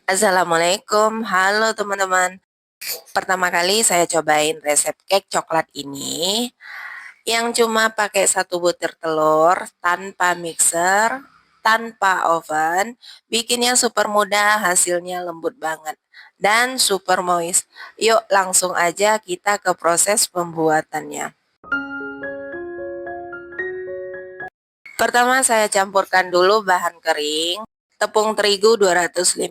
Assalamualaikum, halo teman-teman. Pertama kali saya cobain resep cake coklat ini yang cuma pakai satu butir telur tanpa mixer, tanpa oven, bikinnya super mudah, hasilnya lembut banget dan super moist. Yuk langsung aja kita ke proses pembuatannya. Pertama saya campurkan dulu bahan kering, tepung terigu 250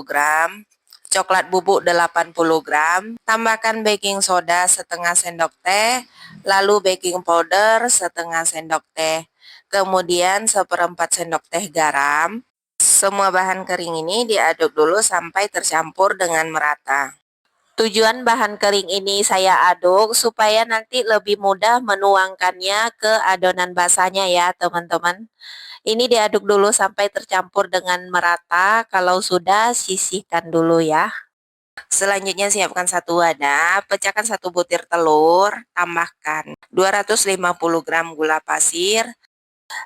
gram, coklat bubuk 80 gram, tambahkan baking soda setengah sendok teh, lalu baking powder setengah sendok teh, kemudian seperempat sendok teh garam. Semua bahan kering ini diaduk dulu sampai tercampur dengan merata. Tujuan bahan kering ini saya aduk supaya nanti lebih mudah menuangkannya ke adonan basahnya ya teman-teman. Ini diaduk dulu sampai tercampur dengan merata. Kalau sudah, sisihkan dulu ya. Selanjutnya siapkan satu wadah, pecahkan satu butir telur, tambahkan 250 gram gula pasir.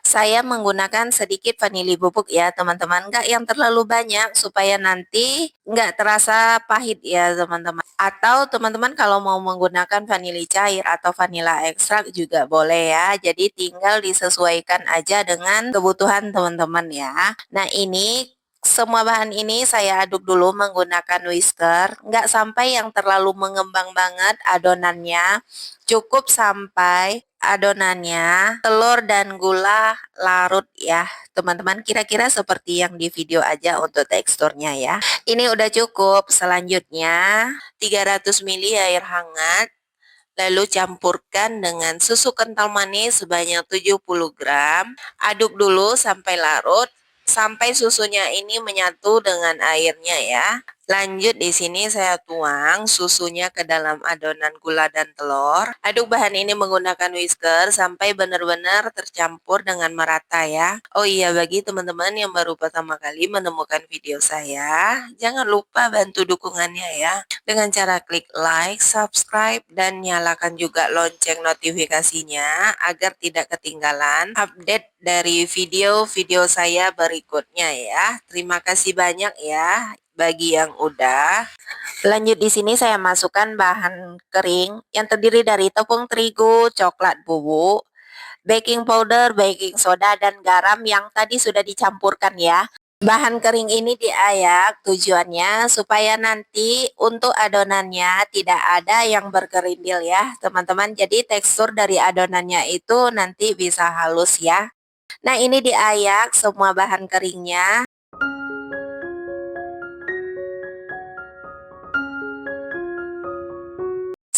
Saya menggunakan sedikit vanili bubuk ya teman-teman, nggak yang terlalu banyak supaya nanti nggak terasa pahit ya teman-teman. Atau teman-teman kalau mau menggunakan vanili cair atau vanila ekstrak juga boleh ya. Jadi tinggal disesuaikan aja dengan kebutuhan teman-teman ya. Nah ini semua bahan ini saya aduk dulu menggunakan whisker, nggak sampai yang terlalu mengembang banget adonannya, cukup sampai adonannya telur dan gula larut ya teman-teman, kira-kira seperti yang di video aja untuk teksturnya ya. Ini udah cukup. Selanjutnya 300 ml air hangat, lalu campurkan dengan susu kental manis sebanyak 70 gram. Aduk dulu sampai larut, sampai susunya ini menyatu dengan airnya ya. Lanjut di sini saya tuang susunya ke dalam adonan gula dan telur. Aduk bahan ini menggunakan whisker sampai benar-benar tercampur dengan merata ya. Oh iya, bagi teman-teman yang baru pertama kali menemukan video saya, jangan lupa bantu dukungannya ya dengan cara klik like, subscribe, dan nyalakan juga lonceng notifikasinya agar tidak ketinggalan update dari video-video saya berikutnya ya. Terima kasih banyak ya bagi yang udah. Lanjut di sini saya masukkan bahan kering yang terdiri dari tepung terigu, coklat bubuk, baking powder, baking soda, dan garam yang tadi sudah dicampurkan ya. Bahan kering ini diayak tujuannya supaya nanti untuk adonannya tidak ada yang bergerindil ya teman-teman. Jadi tekstur dari adonannya itu nanti bisa halus ya. Nah ini diayak semua bahan keringnya.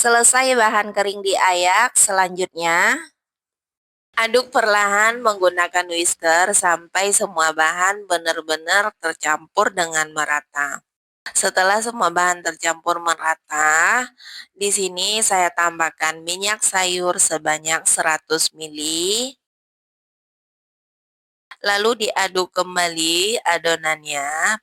Selesai bahan kering diayak, selanjutnya aduk perlahan menggunakan whisker sampai semua bahan benar-benar tercampur dengan merata. Setelah semua bahan tercampur merata, di sini saya tambahkan minyak sayur sebanyak 100 ml. Lalu diaduk kembali adonannya.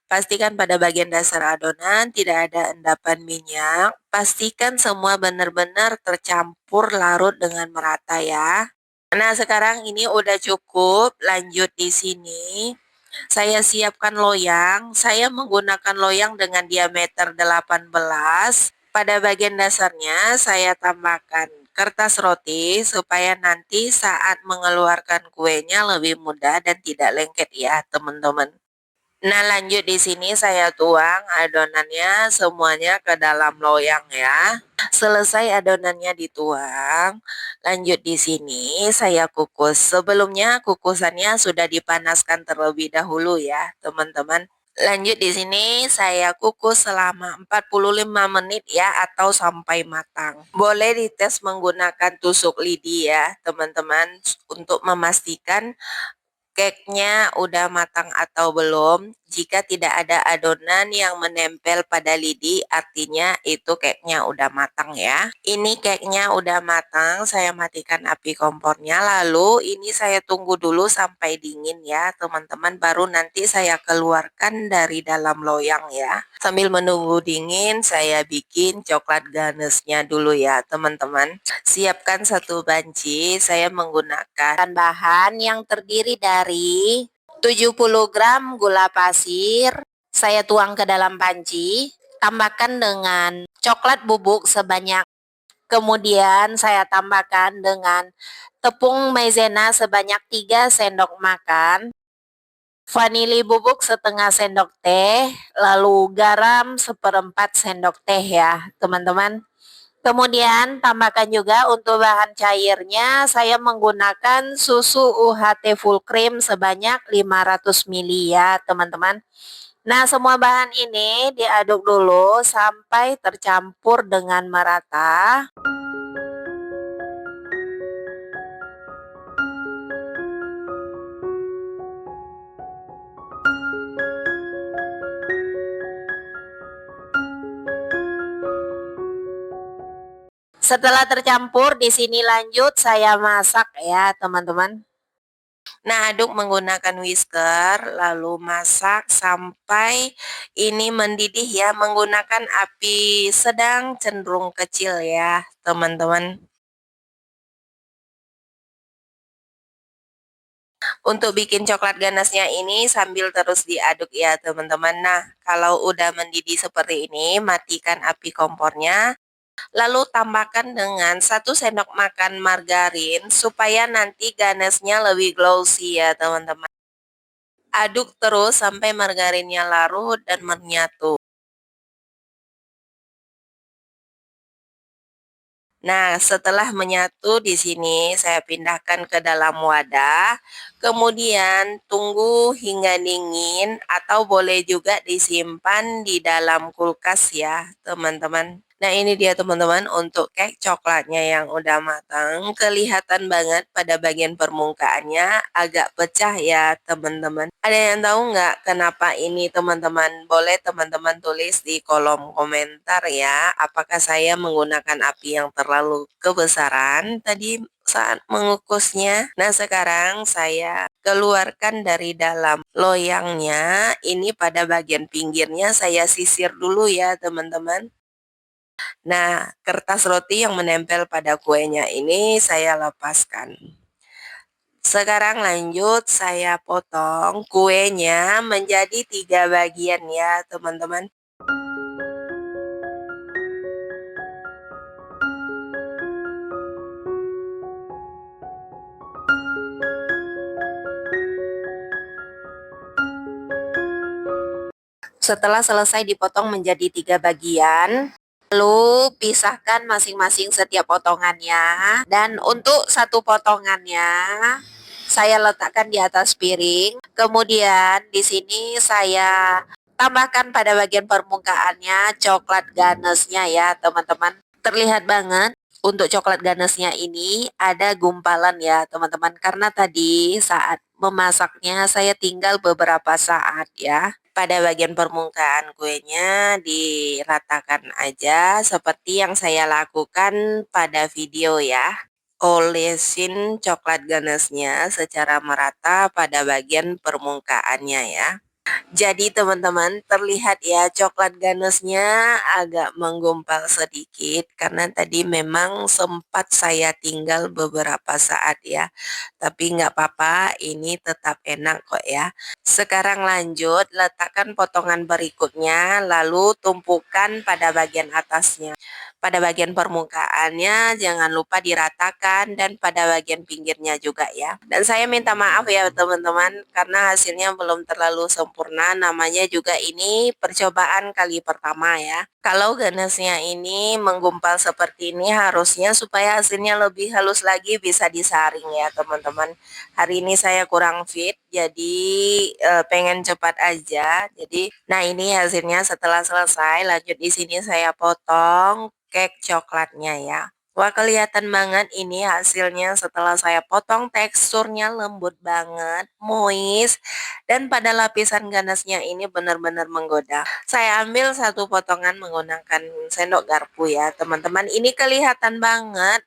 Pastikan pada bagian dasar adonan tidak ada endapan minyak. Pastikan semua benar-benar tercampur larut dengan merata ya. Nah, sekarang ini udah cukup. Lanjut di sini. Saya siapkan loyang. Saya menggunakan loyang dengan diameter 18. Pada bagian dasarnya saya tambahkan kertas roti supaya nanti saat mengeluarkan kuenya lebih mudah dan tidak lengket ya, teman-teman. Nah, lanjut di sini saya tuang adonannya semuanya ke dalam loyang ya. Selesai adonannya dituang, lanjut di sini saya kukus. Sebelumnya kukusannya sudah dipanaskan terlebih dahulu ya, teman-teman. Lanjut di sini saya kukus selama 45 menit ya atau sampai matang. Boleh dites menggunakan tusuk lidi ya, teman-teman, untuk memastikan cake-nya udah matang atau belum. Jika tidak ada adonan yang menempel pada lidi, artinya itu cake-nya udah matang ya. Ini cake-nya udah matang, saya matikan api kompornya. Lalu ini saya tunggu dulu sampai dingin ya, teman-teman. Baru nanti saya keluarkan dari dalam loyang ya. Sambil menunggu dingin, saya bikin coklat ganache-nya dulu ya, teman-teman. Siapkan satu banci, saya menggunakan bahan yang terdiri dari 70 gram gula pasir, saya tuang ke dalam panci, tambahkan dengan coklat bubuk sebanyak, kemudian saya tambahkan dengan tepung maizena sebanyak 3 sendok makan, vanili bubuk setengah sendok teh, lalu garam seperempat sendok teh ya teman-teman. Kemudian tambahkan juga untuk bahan cairnya, saya menggunakan susu UHT full cream sebanyak 500 ml ya teman-teman. Nah, semua bahan ini diaduk dulu sampai tercampur dengan merata. Setelah tercampur, di sini lanjut saya masak ya, teman-teman. Nah, aduk menggunakan whisker, lalu masak sampai ini mendidih ya, menggunakan api sedang cenderung kecil ya, teman-teman. Untuk bikin coklat ganasnya ini sambil terus diaduk ya, teman-teman. Nah, kalau udah mendidih seperti ini, matikan api kompornya. Lalu tambahkan dengan 1 sendok makan margarin supaya nanti ganasnya lebih glossy ya teman-teman. Aduk terus sampai margarinnya larut dan menyatu. Nah, setelah menyatu di sini saya pindahkan ke dalam wadah. Kemudian tunggu hingga dingin atau boleh juga disimpan di dalam kulkas ya, teman-teman. Nah, ini dia teman-teman untuk cake coklatnya yang udah matang. Kelihatan banget pada bagian permukaannya agak pecah ya, teman-teman. Ada yang tahu nggak kenapa ini teman-teman? Boleh teman-teman tulis di kolom komentar ya. Apakah saya menggunakan api yang terlalu kebesaran tadi saat mengukusnya? Nah, sekarang saya keluarkan dari dalam loyangnya. Ini pada bagian pinggirnya saya sisir dulu ya, teman-teman. Nah, kertas roti yang menempel pada kuenya ini saya lepaskan. Sekarang lanjut saya potong kuenya menjadi 3 bagian ya teman-teman. Setelah selesai dipotong menjadi 3 bagian, lalu pisahkan masing-masing setiap potongannya. Dan untuk satu potongannya, saya letakkan di atas piring. Kemudian di sini saya tambahkan pada bagian permukaannya coklat ganesnya ya teman-teman. Terlihat banget untuk coklat ganesnya ini ada gumpalan ya teman-teman. Karena tadi saat memasaknya saya tinggal beberapa saat ya. Pada bagian permukaan kuenya diratakan aja seperti yang saya lakukan pada video ya. Olesin coklat ganasnya secara merata pada bagian permukaannya ya. Jadi teman-teman terlihat ya coklat ganasnya agak menggumpal sedikit karena tadi memang sempat saya tinggal beberapa saat ya. Tapi nggak apa-apa, ini tetap enak kok ya. Sekarang lanjut, letakkan potongan berikutnya lalu tumpukan pada bagian atasnya. Pada bagian permukaannya jangan lupa diratakan dan pada bagian pinggirnya juga ya. Dan saya minta maaf ya teman-teman karena hasilnya belum terlalu sempurna, namanya juga ini percobaan kali pertama ya. Kalau ganasnya ini menggumpal seperti ini harusnya supaya hasilnya lebih halus lagi bisa disaring ya teman-teman. Hari ini saya kurang fit jadi pengen cepat aja. Jadi nah ini hasilnya setelah selesai, lanjut di sini saya potong cake coklatnya ya. Wah kelihatan banget ini hasilnya setelah saya potong, teksturnya lembut banget, moist, dan pada lapisan ganasnya ini benar-benar menggoda. Saya ambil satu potongan menggunakan sendok garpu ya teman-teman. Ini kelihatan banget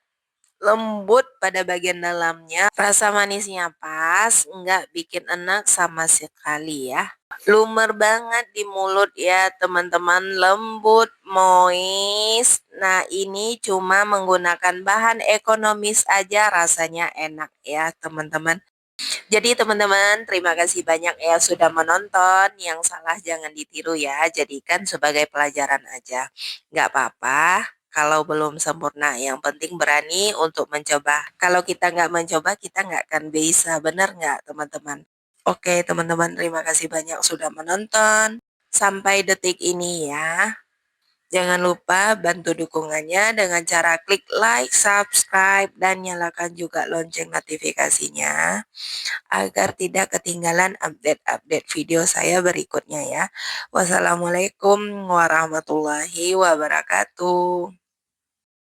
lembut pada bagian dalamnya, rasa manisnya pas, nggak bikin enak sama sekali ya. Lumer banget di mulut ya teman-teman, lembut, moist. Nah ini cuma menggunakan bahan ekonomis aja rasanya enak ya teman-teman. Jadi teman-teman, terima kasih banyak ya sudah menonton. Yang salah jangan ditiru ya, jadikan sebagai pelajaran aja. Nggak apa-apa kalau belum sempurna. Yang penting berani untuk mencoba. Kalau kita nggak mencoba, kita nggak akan bisa. Benar nggak teman-teman? Oke teman-teman, terima kasih banyak sudah menonton. Sampai detik ini ya. Jangan lupa bantu dukungannya dengan cara klik like, subscribe, dan nyalakan juga lonceng notifikasinya agar tidak ketinggalan update-update video saya berikutnya ya. Wassalamualaikum warahmatullahi wabarakatuh.